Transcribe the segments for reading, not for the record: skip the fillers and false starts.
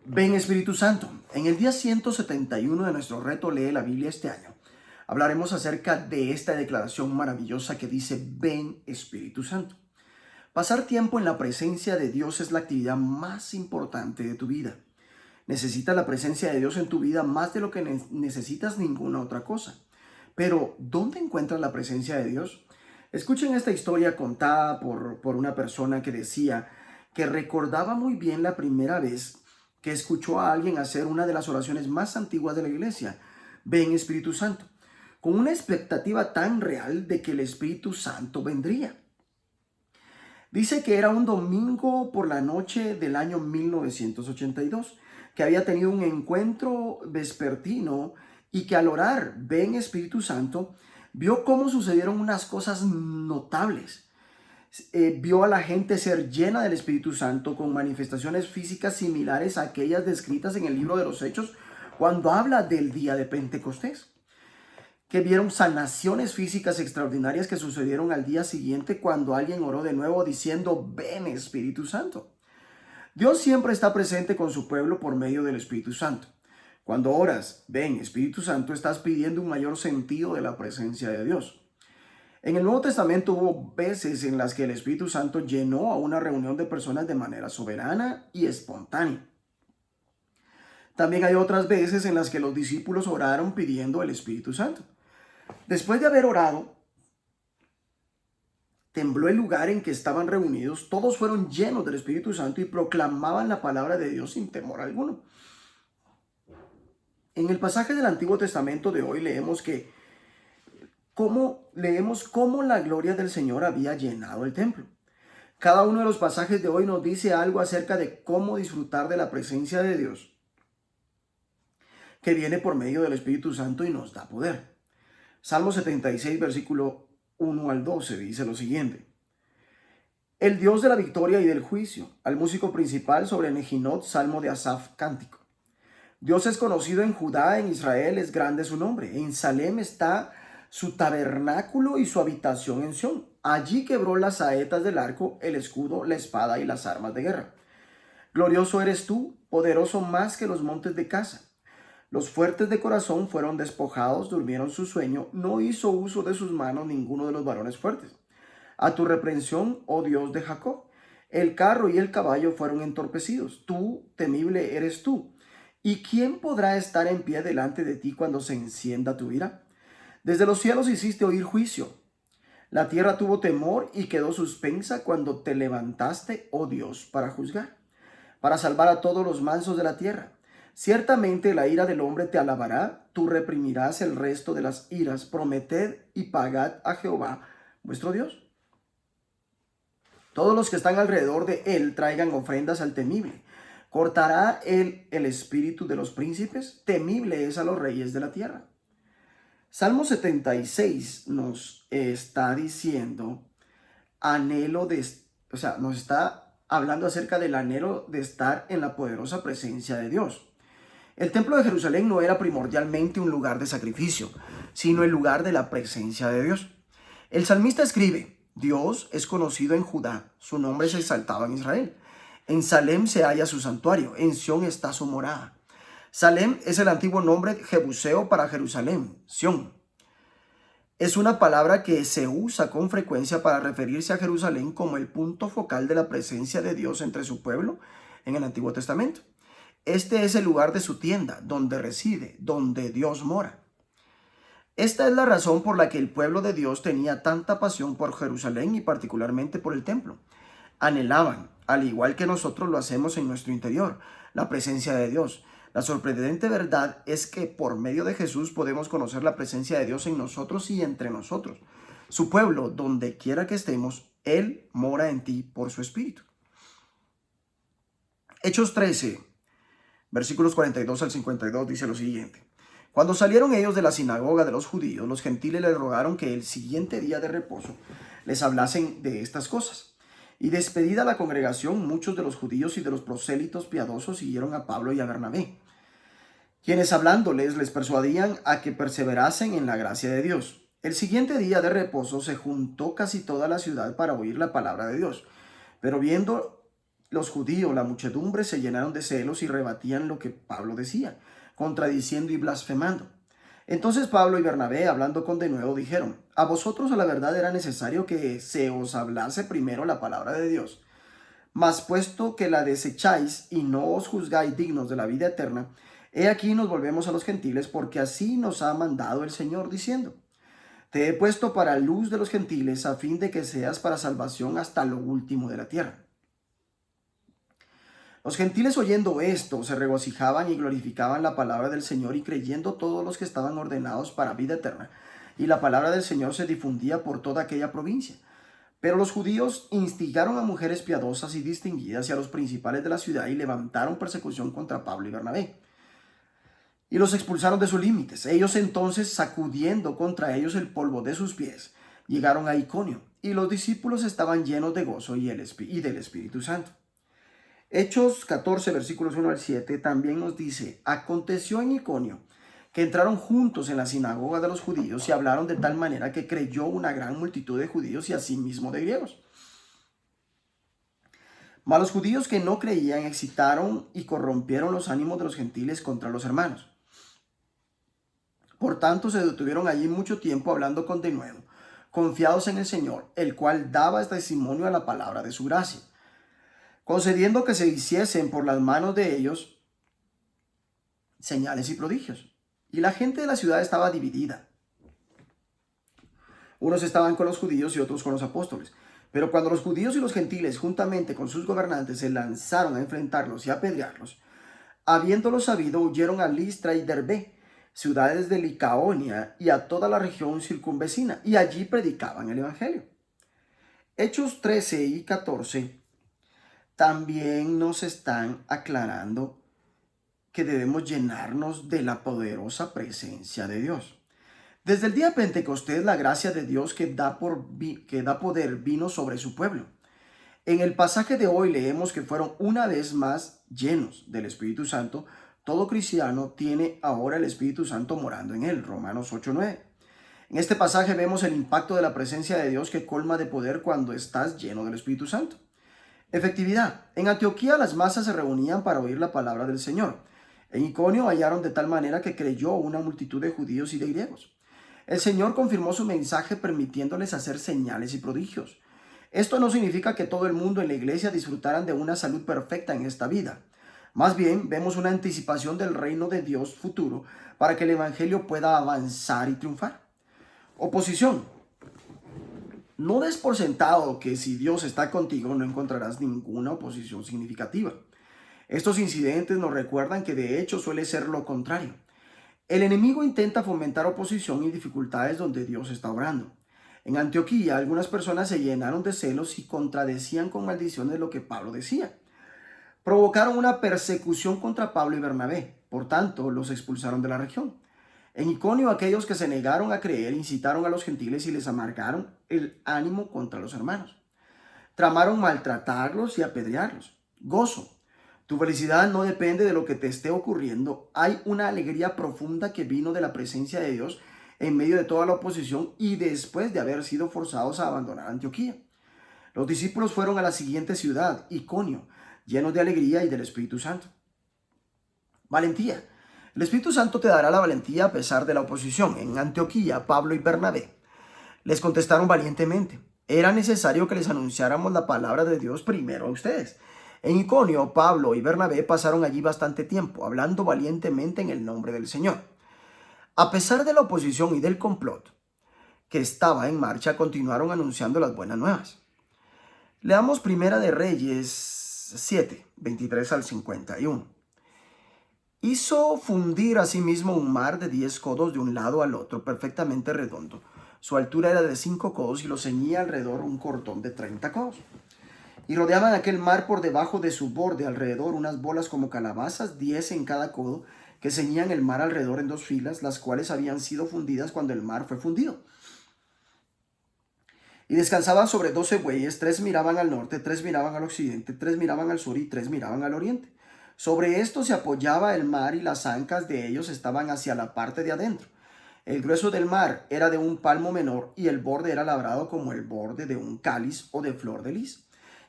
Ven Espíritu Santo. En el día 171 de nuestro reto Lee la Biblia este año, hablaremos acerca de esta declaración maravillosa que dice: ven Espíritu Santo. Pasar tiempo en la presencia de Dios es la actividad más importante de tu vida. Necesitas la presencia de Dios en tu vida más de lo que necesitas ninguna otra cosa. Pero, ¿dónde encuentras la presencia de Dios? Escuchen esta historia contada por una persona que decía que recordaba muy bien la primera vez que escuchó a alguien hacer una de las oraciones más antiguas de la iglesia: ven Espíritu Santo, con una expectativa tan real de que el Espíritu Santo vendría. Dice que era un domingo por la noche del año 1982, que había tenido un encuentro vespertino y que al orar, ven Espíritu Santo, vio cómo sucedieron unas cosas notables. Vio a la gente ser llena del Espíritu Santo con manifestaciones físicas similares a aquellas descritas en el libro de los Hechos cuando habla del día de Pentecostés. Que vieron sanaciones físicas extraordinarias que sucedieron al día siguiente cuando alguien oró de nuevo diciendo: ven Espíritu Santo. Dios siempre está presente con su pueblo por medio del Espíritu Santo. Cuando oras, ven Espíritu Santo, estás pidiendo un mayor sentido de la presencia de Dios. En el Nuevo Testamento hubo veces en las que el Espíritu Santo llenó a una reunión de personas de manera soberana y espontánea. También hay otras veces en las que los discípulos oraron pidiendo el Espíritu Santo. Después de haber orado, tembló el lugar en que estaban reunidos, todos fueron llenos del Espíritu Santo y proclamaban la palabra de Dios sin temor alguno. En el pasaje del Antiguo Testamento de hoy leemos cómo la gloria del Señor había llenado el templo. Cada uno de los pasajes de hoy nos dice algo acerca de cómo disfrutar de la presencia de Dios, que viene por medio del Espíritu Santo y nos da poder. Salmo 76, versículo 1 al 12 dice lo siguiente: el Dios de la victoria y del juicio, al músico principal sobre Nejinot, salmo de Asaf, cántico. Dios es conocido en Judá, en Israel es grande su nombre. En Salem está su tabernáculo y su habitación en Sión. Allí quebró las saetas del arco, el escudo, la espada y las armas de guerra. Glorioso eres tú, poderoso más que los montes de Casa. Los fuertes de corazón fueron despojados, durmieron su sueño, no hizo uso de sus manos ninguno de los varones fuertes. A tu reprensión, oh Dios de Jacob, el carro y el caballo fueron entorpecidos. Tú, temible eres tú. ¿Y quién podrá estar en pie delante de ti cuando se encienda tu ira? Desde los cielos hiciste oír juicio. La tierra tuvo temor y quedó suspensa cuando te levantaste, oh Dios, para juzgar, para salvar a todos los mansos de la tierra. Ciertamente la ira del hombre te alabará, tú reprimirás el resto de las iras. Prometed y pagad a Jehová, vuestro Dios. Todos los que están alrededor de él traigan ofrendas al temible. ¿Cortará él el espíritu de los príncipes? Temible es a los reyes de la tierra. Salmo 76 nos está diciendo nos está hablando acerca del anhelo de estar en la poderosa presencia de Dios. El templo de Jerusalén no era primordialmente un lugar de sacrificio, sino el lugar de la presencia de Dios. El salmista escribe: Dios es conocido en Judá, su nombre se exaltaba en Israel. En Salem se halla su santuario, en Sión está su morada. Salem es el antiguo nombre jebuseo para Jerusalén, Sión. Es una palabra que se usa con frecuencia para referirse a Jerusalén como el punto focal de la presencia de Dios entre su pueblo en el Antiguo Testamento. Este es el lugar de su tienda, donde reside, donde Dios mora. Esta es la razón por la que el pueblo de Dios tenía tanta pasión por Jerusalén y particularmente por el templo. Anhelaban, al igual que nosotros lo hacemos en nuestro interior, la presencia de Dios. La sorprendente verdad es que por medio de Jesús podemos conocer la presencia de Dios en nosotros y entre nosotros. Su pueblo, donde quiera que estemos, Él mora en ti por su Espíritu. Hechos 13, versículos 42 al 52 dice lo siguiente: cuando salieron ellos de la sinagoga de los judíos, los gentiles les rogaron que el siguiente día de reposo les hablasen de estas cosas. Y despedida la congregación, muchos de los judíos y de los prosélitos piadosos siguieron a Pablo y a Bernabé, quienes hablándoles les persuadían a que perseverasen en la gracia de Dios. El siguiente día de reposo se juntó casi toda la ciudad para oír la palabra de Dios. Pero viendo los judíos, la muchedumbre, se llenaron de celos y rebatían lo que Pablo decía, contradiciendo y blasfemando. Entonces Pablo y Bernabé, hablando con denuedo, dijeron: a vosotros a la verdad era necesario que se os hablase primero la palabra de Dios. Mas puesto que la desecháis y no os juzgáis dignos de la vida eterna, he aquí nos volvemos a los gentiles, porque así nos ha mandado el Señor, diciendo: te he puesto para luz de los gentiles, a fin de que seas para salvación hasta lo último de la tierra. Los gentiles, oyendo esto, se regocijaban y glorificaban la palabra del Señor, y creyendo todos los que estaban ordenados para vida eterna. Y la palabra del Señor se difundía por toda aquella provincia. Pero los judíos instigaron a mujeres piadosas y distinguidas y a los principales de la ciudad, y levantaron persecución contra Pablo y Bernabé, y los expulsaron de sus límites. Ellos entonces, sacudiendo contra ellos el polvo de sus pies, llegaron a Iconio, y los discípulos estaban llenos de gozo y del Espíritu Santo. Hechos 14, versículos 1 al 7, también nos dice: aconteció en Iconio que entraron juntos en la sinagoga de los judíos y hablaron de tal manera que creyó una gran multitud de judíos y asimismo de griegos. Mas los judíos que no creían excitaron y corrompieron los ánimos de los gentiles contra los hermanos. Por tanto, se detuvieron allí mucho tiempo hablando con denuedo, confiados en el Señor, el cual daba testimonio a la palabra de su gracia, concediendo que se hiciesen por las manos de ellos señales y prodigios. Y la gente de la ciudad estaba dividida. Unos estaban con los judíos y otros con los apóstoles. Pero cuando los judíos y los gentiles, juntamente con sus gobernantes, se lanzaron a enfrentarlos y a apedrearlos, habiéndolo sabido, huyeron a Listra y Derbe, ciudades de Licaonia, y a toda la región circunvecina, y allí predicaban el evangelio. Hechos 13 y 14 también nos están aclarando que debemos llenarnos de la poderosa presencia de Dios. Desde el día de Pentecostés, la gracia de Dios que da poder vino sobre su pueblo. En el pasaje de hoy leemos que fueron una vez más llenos del Espíritu Santo. Todo cristiano tiene ahora el Espíritu Santo morando en él. Romanos 8:9. En este pasaje vemos el impacto de la presencia de Dios que colma de poder cuando estás lleno del Espíritu Santo. Efectividad. En Antioquía las masas se reunían para oír la palabra del Señor. En Iconio hallaron de tal manera que creyó una multitud de judíos y de griegos. El Señor confirmó su mensaje permitiéndoles hacer señales y prodigios. Esto no significa que todo el mundo en la iglesia disfrutaran de una salud perfecta en esta vida. Más bien, vemos una anticipación del reino de Dios futuro para que el evangelio pueda avanzar y triunfar. Oposición. No des por sentado que si Dios está contigo no encontrarás ninguna oposición significativa. Estos incidentes nos recuerdan que de hecho suele ser lo contrario. El enemigo intenta fomentar oposición y dificultades donde Dios está obrando. En Antioquía, algunas personas se llenaron de celos y contradecían con maldiciones lo que Pablo decía. Provocaron una persecución contra Pablo y Bernabé, por tanto, los expulsaron de la región. En Iconio, aquellos que se negaron a creer incitaron a los gentiles y les amargaron el ánimo contra los hermanos. Tramaron maltratarlos y apedrearlos. Gozo. Tu felicidad no depende de lo que te esté ocurriendo. Hay una alegría profunda que vino de la presencia de Dios en medio de toda la oposición y después de haber sido forzados a abandonar Antioquía. Los discípulos fueron a la siguiente ciudad, Iconio, llenos de alegría y del Espíritu Santo. Valentía. El Espíritu Santo te dará la valentía a pesar de la oposición. En Antioquía, Pablo y Bernabé les contestaron valientemente. Era necesario que les anunciáramos la palabra de Dios primero a ustedes. En Iconio, Pablo y Bernabé pasaron allí bastante tiempo, hablando valientemente en el nombre del Señor. A pesar de la oposición y del complot que estaba en marcha, continuaron anunciando las buenas nuevas. Leamos Primera de Reyes 7, 23 al 51. Hizo fundir asimismo un mar de 10 codos de un lado al otro, perfectamente redondo. Su altura era de 5 codos y lo ceñía alrededor un cordón de 30 codos. Y rodeaban aquel mar por debajo de su borde alrededor unas bolas como calabazas, 10 en cada codo, que ceñían el mar alrededor en 2 filas, las cuales habían sido fundidas cuando el mar fue fundido. Y descansaban sobre 12 bueyes, 3 miraban al norte, 3 miraban al occidente, 3 miraban al sur y 3 miraban al oriente. Sobre esto se apoyaba el mar y las ancas de ellos estaban hacia la parte de adentro. El grueso del mar era de un palmo menor y el borde era labrado como el borde de un cáliz o de flor de lis.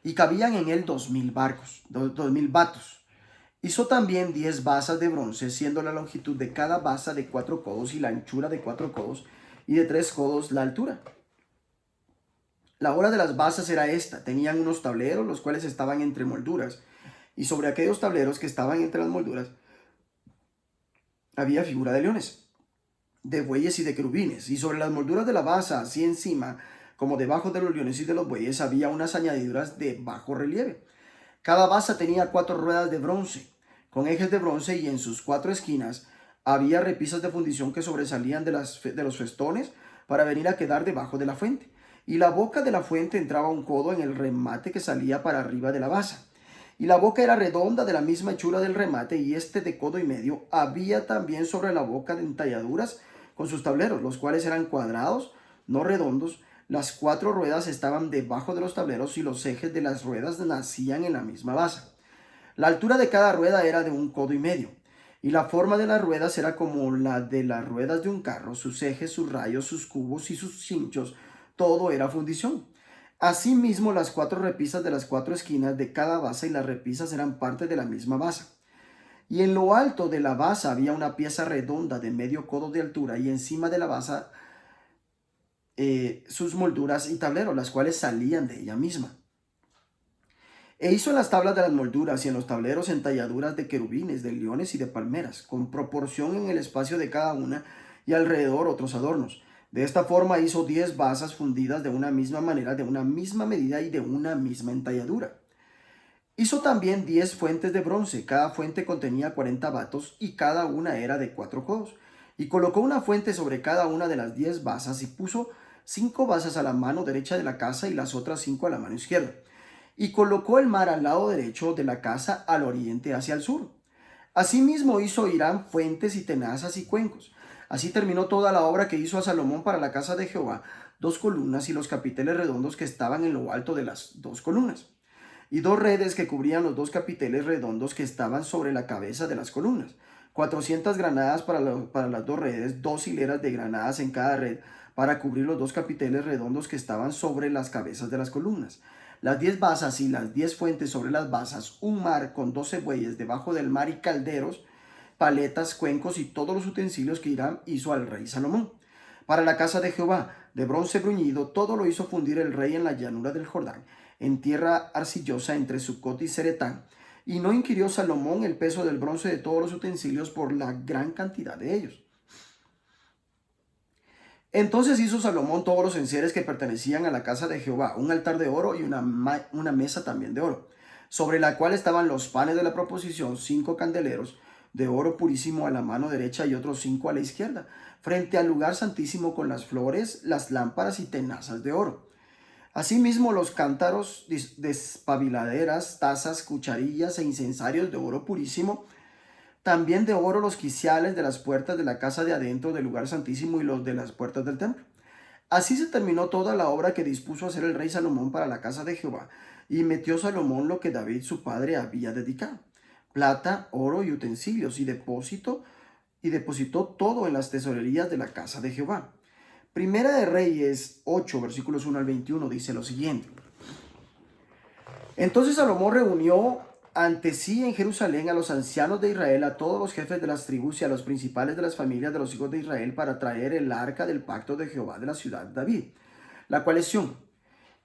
y cabían en él 2000 batos. Hizo también 10 basas de bronce, siendo la longitud de cada basa de 4 codos y la anchura de 4 codos y de 3 codos la altura. La obra de las basas era esta: tenían unos tableros, los cuales estaban entre molduras, y sobre aquellos tableros que estaban entre las molduras había figura de leones, de bueyes y de querubines, y sobre las molduras de la basa, así encima como debajo de los leones y de los bueyes, había unas añadiduras de bajo relieve. Cada basa tenía 4 ruedas de bronce, con ejes de bronce, y en sus 4 esquinas había repisas de fundición que sobresalían de los festones para venir a quedar debajo de la fuente. Y la boca de la fuente entraba un codo en el remate que salía para arriba de la basa. Y la boca era redonda, de la misma hechura del remate, y este de codo y medio. Había también sobre la boca de entalladuras con sus tableros, los cuales eran cuadrados, no redondos. Las 4 ruedas estaban debajo de los tableros, y los ejes de las ruedas nacían en la misma basa. La altura de cada rueda era de 1 codo y medio, y la forma de las ruedas era como la de las ruedas de un carro: sus ejes, sus rayos, sus cubos y sus cinchos, todo era fundición. Asimismo, las 4 repisas de las 4 esquinas de cada basa y las repisas eran parte de la misma basa. Y en lo alto de la basa había una pieza redonda de medio codo de altura, y encima de la basa sus molduras y tableros, las cuales salían de ella misma. E hizo en las tablas de las molduras y en los tableros entalladuras de querubines, de leones y de palmeras, con proporción en el espacio de cada una, y alrededor otros adornos. De esta forma hizo 10 basas fundidas de una misma manera, de una misma medida y de una misma entalladura. Hizo también 10 fuentes de bronce, cada fuente contenía 40 batos, y cada una era de 4 codos. Y colocó una fuente sobre cada una de las 10 basas, y puso 5 basas a la mano derecha de la casa y las otras 5 a la mano izquierda. Y colocó el mar al lado derecho de la casa, al oriente hacia el sur. Asimismo hizo Hiram fuentes y tenazas y cuencos. Así terminó toda la obra que hizo a Salomón para la casa de Jehová: 2 columnas y los capiteles redondos que estaban en lo alto de las 2 columnas, y 2 redes que cubrían los 2 capiteles redondos que estaban sobre la cabeza de las columnas, 400 granadas para las 2 redes, 2 hileras de granadas en cada red para cubrir los 2 capiteles redondos que estaban sobre las cabezas de las columnas, las 10 basas y las 10 fuentes sobre las basas, un mar con 12 bueyes debajo del mar, y calderos, paletas, cuencos y todos los utensilios que Hiram hizo al rey Salomón. Para la casa de Jehová, de bronce bruñido, todo lo hizo fundir el rey en la llanura del Jordán, en tierra arcillosa entre Sucot y Zeretán. Y no inquirió Salomón el peso del bronce de todos los utensilios por la gran cantidad de ellos. Entonces hizo Salomón todos los enseres que pertenecían a la casa de Jehová: un altar de oro y una mesa también de oro, sobre la cual estaban los panes de la proposición, 5 candeleros de oro purísimo a la mano derecha y otros 5 a la izquierda, frente al lugar santísimo, con las flores, las lámparas y tenazas de oro. Asimismo, los cántaros, despabiladeras, tazas, cucharillas e incensarios de oro purísimo. También de oro los quiciales de las puertas de la casa de adentro del lugar santísimo y los de las puertas del templo. Así se terminó toda la obra que dispuso hacer el rey Salomón para la casa de Jehová, y metió Salomón lo que David su padre había dedicado: plata, oro y utensilios, y depositó todo en las tesorerías de la casa de Jehová. Primera de Reyes 8, versículos 1 al 21, dice lo siguiente: Entonces Salomón reunió ante sí en Jerusalén a los ancianos de Israel, a todos los jefes de las tribus y a los principales de las familias de los hijos de Israel, para traer el arca del pacto de Jehová de la ciudad de David, la cual es Sión.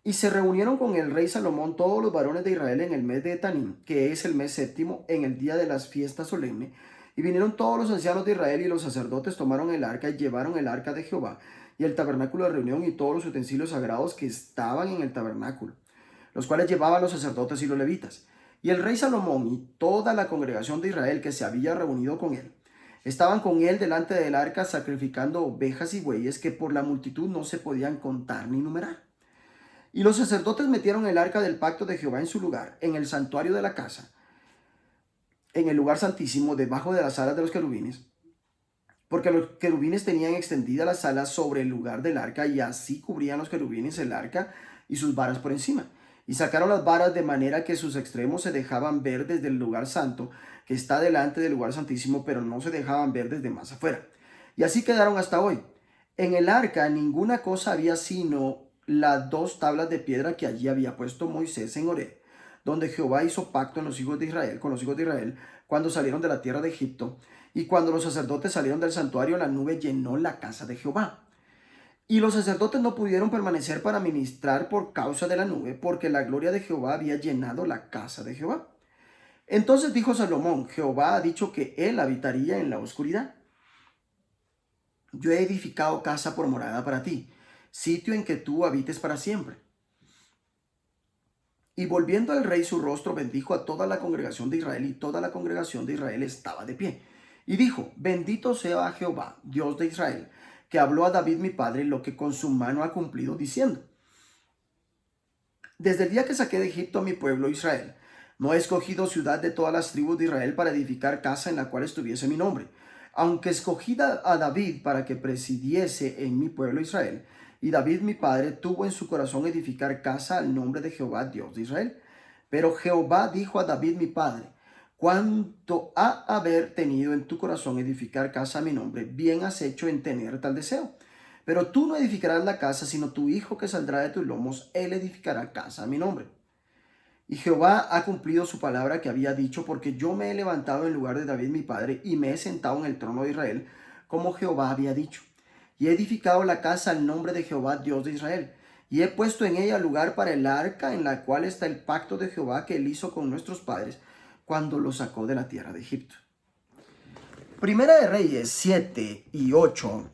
Y se reunieron con el rey Salomón todos los varones de Israel en el mes de Etanim, que es el mes séptimo, en el día de las fiestas solemnes. Y vinieron todos los ancianos de Israel, y los sacerdotes tomaron el arca y llevaron el arca de Jehová y el tabernáculo de reunión y todos los utensilios sagrados que estaban en el tabernáculo, los cuales llevaban los sacerdotes y los levitas. Y el rey Salomón y toda la congregación de Israel que se había reunido con él, estaban con él delante del arca, sacrificando ovejas y bueyes que por la multitud no se podían contar ni numerar. Y los sacerdotes metieron el arca del pacto de Jehová en su lugar, en el santuario de la casa, en el lugar santísimo, debajo de las alas de los querubines, porque los querubines tenían extendidas las alas sobre el lugar del arca, y así cubrían los querubines el arca y sus varas por encima. Y sacaron las varas de manera que sus extremos se dejaban ver desde el lugar santo, que está delante del lugar santísimo, pero no se dejaban ver desde más afuera. Y así quedaron hasta hoy. En el arca ninguna cosa había sino las dos tablas de piedra que allí había puesto Moisés en Horeb, donde Jehová hizo pacto con los hijos de Israel, cuando salieron de la tierra de Egipto. Y cuando los sacerdotes salieron del santuario, la nube llenó la casa de Jehová. Y los sacerdotes no pudieron permanecer para ministrar por causa de la nube, porque la gloria de Jehová había llenado la casa de Jehová. Entonces dijo Salomón: Jehová ha dicho que él habitaría en la oscuridad. Yo he edificado casa por morada para ti, sitio en que tú habites para siempre. Y volviendo al rey su rostro, bendijo a toda la congregación de Israel, y toda la congregación de Israel estaba de pie. Y dijo: bendito sea Jehová, Dios de Israel, que habló a David mi padre lo que con su mano ha cumplido, diciendo: desde el día que saqué de Egipto a mi pueblo Israel, no he escogido ciudad de todas las tribus de Israel para edificar casa en la cual estuviese mi nombre, aunque escogí a David para que presidiese en mi pueblo Israel. Y David mi padre tuvo en su corazón edificar casa al nombre de Jehová, Dios de Israel. Pero Jehová dijo a David mi padre: cuanto a haber tenido en tu corazón edificar casa a mi nombre, bien has hecho en tener tal deseo. Pero tú no edificarás la casa, sino tu hijo que saldrá de tus lomos, él edificará casa a mi nombre. Y Jehová ha cumplido su palabra que había dicho, porque yo me he levantado en lugar de David mi padre, y me he sentado en el trono de Israel, como Jehová había dicho. Y he edificado la casa al nombre de Jehová, Dios de Israel. Y he puesto en ella lugar para el arca, en la cual está el pacto de Jehová que él hizo con nuestros padres, cuando los sacó de la tierra de Egipto. Primera de Reyes 7 y 8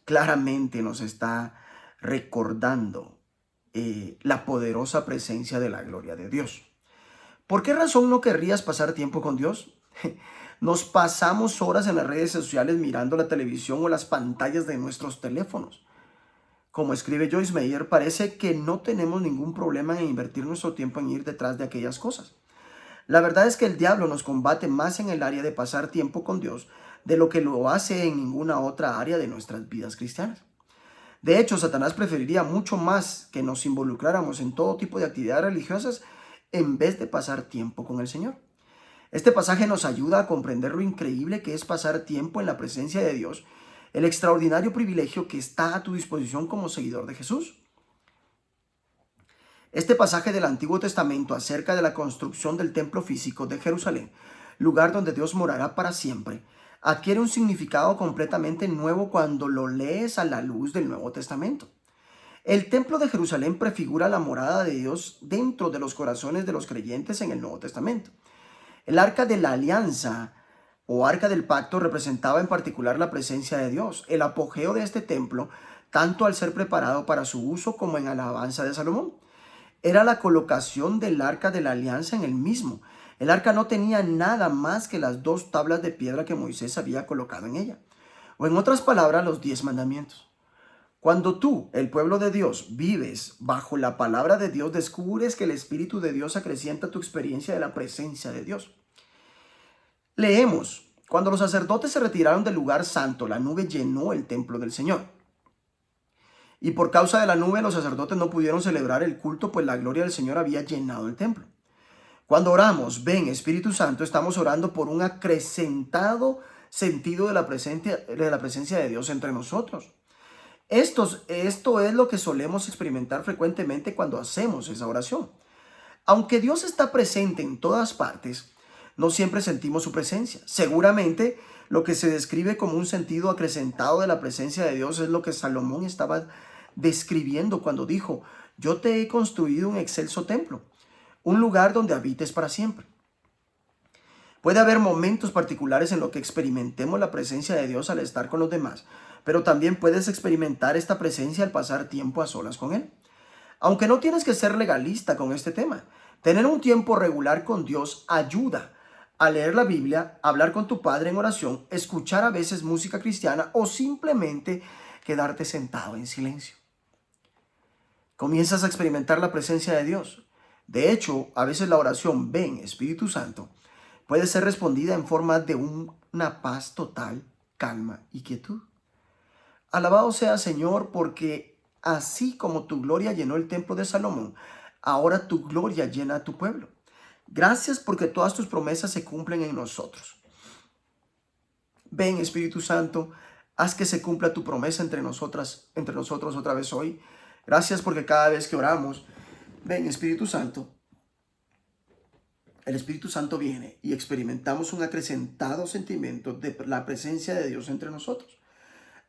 claramente nos está recordando la poderosa presencia de la gloria de Dios. ¿Por qué razón no querrías pasar tiempo con Dios? Nos pasamos horas en las redes sociales mirando la televisión o las pantallas de nuestros teléfonos. Como escribe Joyce Meyer, parece que no tenemos ningún problema en invertir nuestro tiempo en ir detrás de aquellas cosas. La verdad es que el diablo nos combate más en el área de pasar tiempo con Dios de lo que lo hace en ninguna otra área de nuestras vidas cristianas. De hecho, Satanás preferiría mucho más que nos involucráramos en todo tipo de actividades religiosas en vez de pasar tiempo con el Señor. Este pasaje nos ayuda a comprender lo increíble que es pasar tiempo en la presencia de Dios, el extraordinario privilegio que está a tu disposición como seguidor de Jesús. Este pasaje del Antiguo Testamento acerca de la construcción del templo físico de Jerusalén, lugar donde Dios morará para siempre, adquiere un significado completamente nuevo cuando lo lees a la luz del Nuevo Testamento. El templo de Jerusalén prefigura la morada de Dios dentro de los corazones de los creyentes en el Nuevo Testamento. El arca de la alianza o arca del pacto representaba en particular la presencia de Dios, el apogeo de este templo, tanto al ser preparado para su uso como en alabanza de Salomón. Era la colocación del arca de la alianza en el mismo. El arca no tenía nada más que las dos tablas de piedra que Moisés había colocado en ella, o en otras palabras, los 10 mandamientos. Cuando tú, el pueblo de Dios, vives bajo la palabra de Dios, descubres que el Espíritu de Dios acrecienta tu experiencia de la presencia de Dios. Leemos: cuando los sacerdotes se retiraron del lugar santo, la nube llenó el templo del Señor. Y por causa de la nube, los sacerdotes no pudieron celebrar el culto, pues la gloria del Señor había llenado el templo. Cuando oramos, ven Espíritu Santo, estamos orando por un acrecentado sentido de la presencia de Dios entre nosotros. Esto es lo que solemos experimentar frecuentemente cuando hacemos esa oración. Aunque Dios está presente en todas partes, no siempre sentimos su presencia. Seguramente lo que se describe como un sentido acrecentado de la presencia de Dios es lo que Salomón estaba describiendo cuando dijo: yo te he construido un excelso templo, un lugar donde habites para siempre. Puede haber momentos particulares en los que experimentemos la presencia de Dios al estar con los demás, pero también puedes experimentar esta presencia al pasar tiempo a solas con Él. Aunque no tienes que ser legalista con este tema, tener un tiempo regular con Dios ayuda a leer la Biblia, hablar con tu Padre en oración, escuchar a veces música cristiana o simplemente quedarte sentado en silencio. Comienzas a experimentar la presencia de Dios. De hecho, a veces la oración "Ven, Espíritu Santo" puede ser respondida en forma de una paz total, calma y quietud. Alabado sea Señor, porque así como tu gloria llenó el templo de Salomón, ahora tu gloria llena a tu pueblo. Gracias porque todas tus promesas se cumplen en nosotros. Ven Espíritu Santo, haz que se cumpla tu promesa entre nosotros otra vez hoy. Gracias porque cada vez que oramos, ven Espíritu Santo, el Espíritu Santo viene y experimentamos un acrecentado sentimiento de la presencia de Dios entre nosotros.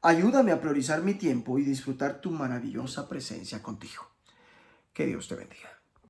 Ayúdame a priorizar mi tiempo y disfrutar tu maravillosa presencia contigo. Que Dios te bendiga.